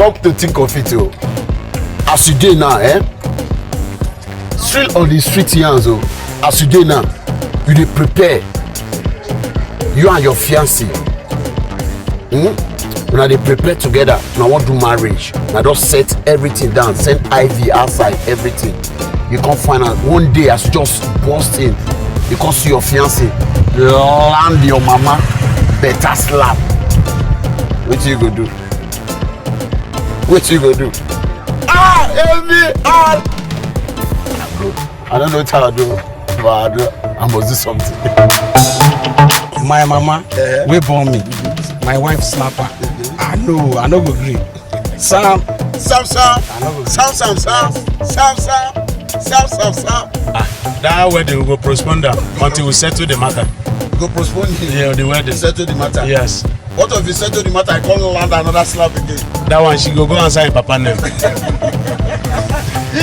come to think of it, as you dey now, still on the street yarns, as you dey now, you dey prepare. You and your fiancé, una dey prepare together. Una wan do marriage. Una just set everything down, send IV outside, everything. You come find out one day as you just burst in, you come see your fiancé land your mama better slap. Wetin you go do? Wetin you go do? Amy, I don't know what I do, but I must do something. My mama, we born me. My wife slap her. I no go gree. Sam. That wedding will go postpone that until we settle the matter. Go postpone it? Yeah, the wedding. Settle the matter? Yes. What if you settle the matter, I call land another slap again? That one, she go answer in Papa name. He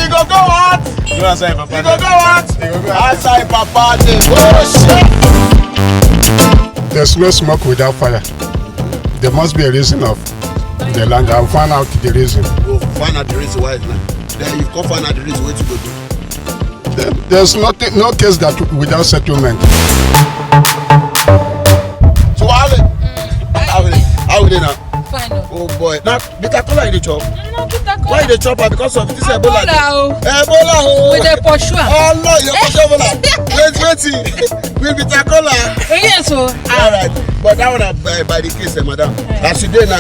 go what? Go answer in Papa name. He go what? Answer in Papa name. Oh, shit! There's no smoke without fire. There must be a reason of the land. I'll find out the reason. Go find out the reason why it's not. Then you come find out the reason what you go do. There's no case that without settlement. So how are they now? Fine. Oh boy. Now, bitter cola in the chop. No, bitter cola. Why the chop her? Because of this Ebola. Ebola. With the pursue. Oh no, you pursue Ebola. Wait. With bitter cola. Yes, so. All right. But that one by the case, madam. As you do now,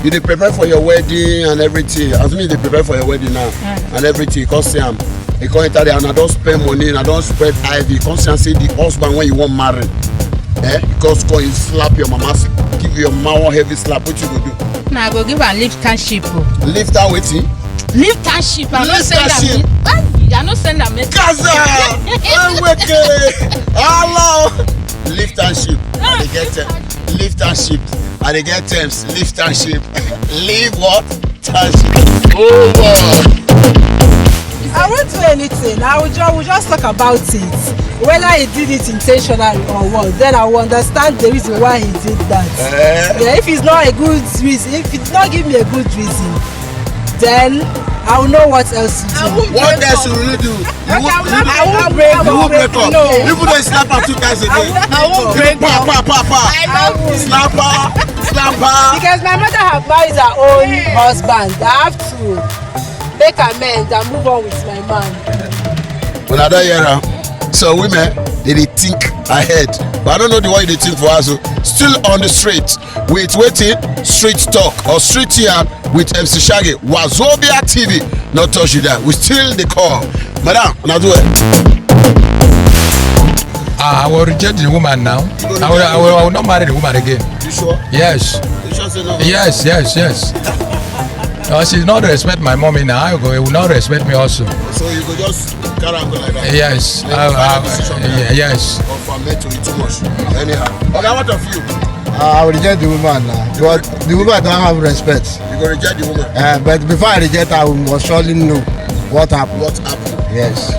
you dey prepare for your wedding and everything. As me, they prepare for your wedding now and everything. Cause Sam, you come enter there and I don't spend money and I don't spread IV. Cause Sam say the husband when you want marry, because come you slap your mama, give your mama one heavy slap. What you go do? Nah, I go give her lift-and-ship. Lift her waiting. Lift-and-ship. I no send them. I no send them. Gaza. Hello. Lift-and-ship. I get lift-and-ship. And they get terms, lift and ship. Leave what? Ship. Oh God. I won't do anything. We'll just talk about it. Whether he did it intentionally or what, then I will understand the reason why he did that. Yeah, if it's not a good reason, if it's not giving me a good reason, then I will know what else to do. What else will you do? I won't break up. No. Even though you slap her 2 times a day. I won't break up. Slap her. Because my mother have married her own husband. I have to make amends and move on with my man. When I don't hear her, so women, they think ahead. But I don't know the way they think for us. Still on the street with waiting, street talk or street yarn with MC Shaggy. Wazobia TV. Not touch you that. We still the call. Madam, now do it. I will reject the woman now. I will not marry the woman again. You sure? Yes. You sure say no? Yes. She not respect my mommy now. I will not respect me also. So you go just carry on like that? Yes. Yes. Or for me to eat too much. Anyhow. Okay, what of you? I will reject the woman now. Because the woman don't have respect. You go reject the woman? But before I reject her, we must surely know what happened. What happened? Yes.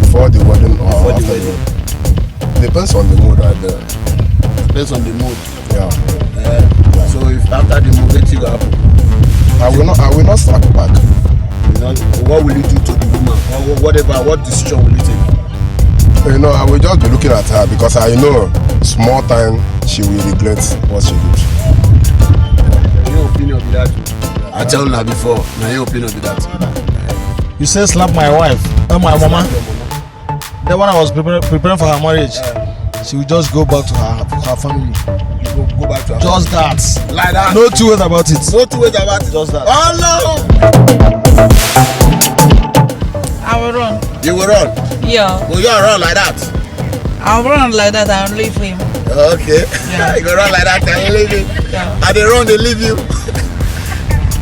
Before the wedding or before after the wedding? Depends on the mood right there. Depends on the mood. Yeah. So if after the mood, what will happen? I will not start back. You know, what will you do to the woman? Or whatever, what decision will you take? You know, I will just be looking at her because I know small time she will regret what she did. Your opinion be that? I tell her before, now your opinion be that. You say slap my wife and my mama. Then when I was preparing for her marriage, she will just go back to her family. Go back to her just family. That. Like that? No two ways about it. No two ways about it? Just that. Oh no! I will run. You will run? Yeah. Will you run like that? I'll run like that and leave him. Okay. Yeah. You go run like that and leave him? Yeah. And they run, they leave you?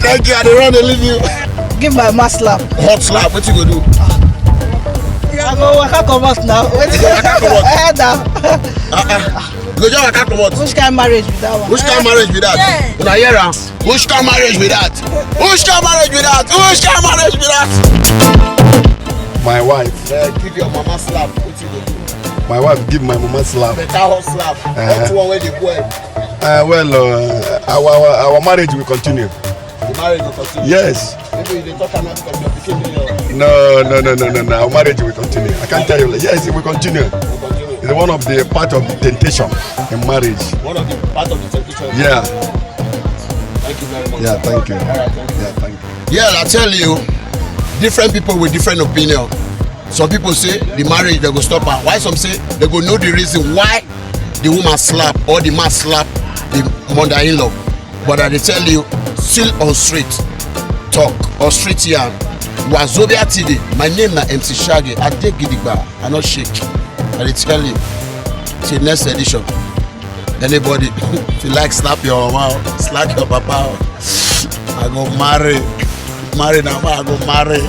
Thank you, and they run, they leave you? Give my mama slap. Hot slap, what you go do? I can't come out now. I can't come out. Go just come out. Which kind of marriage with that one? Which kind of marriage with that? When I hear her, which kind of marriage with that? Which kind of marriage with that? Which kind of marriage with that? My wife. Give your mama slap, what you go do? My wife give my mama slap. Better hot slap. Hot one where they go. Our marriage will continue. The marriage will continue. Yes. Maybe they talk about because you're picking No. Our marriage will continue. I can't tell you. Yes, it will continue. It's one of the part of the temptation in marriage. One of the part of the temptation. Yeah. Thank you very much. Yeah, thank you. All right, thank you. Yeah, thank you. Yeah, I tell you, different people with different opinion. Some people say the marriage they go stop her. Why some say they go know the reason why the woman slap or the man slap the mother-in-law. But I tell you, still on street talk or street yarn. Wazobia TV. My name na MC Shaggy. I take Gidigba. I not shake. I tell you. Till next edition. Anybody if you like slap your mama, slap your papa. I go marry now. I go marry.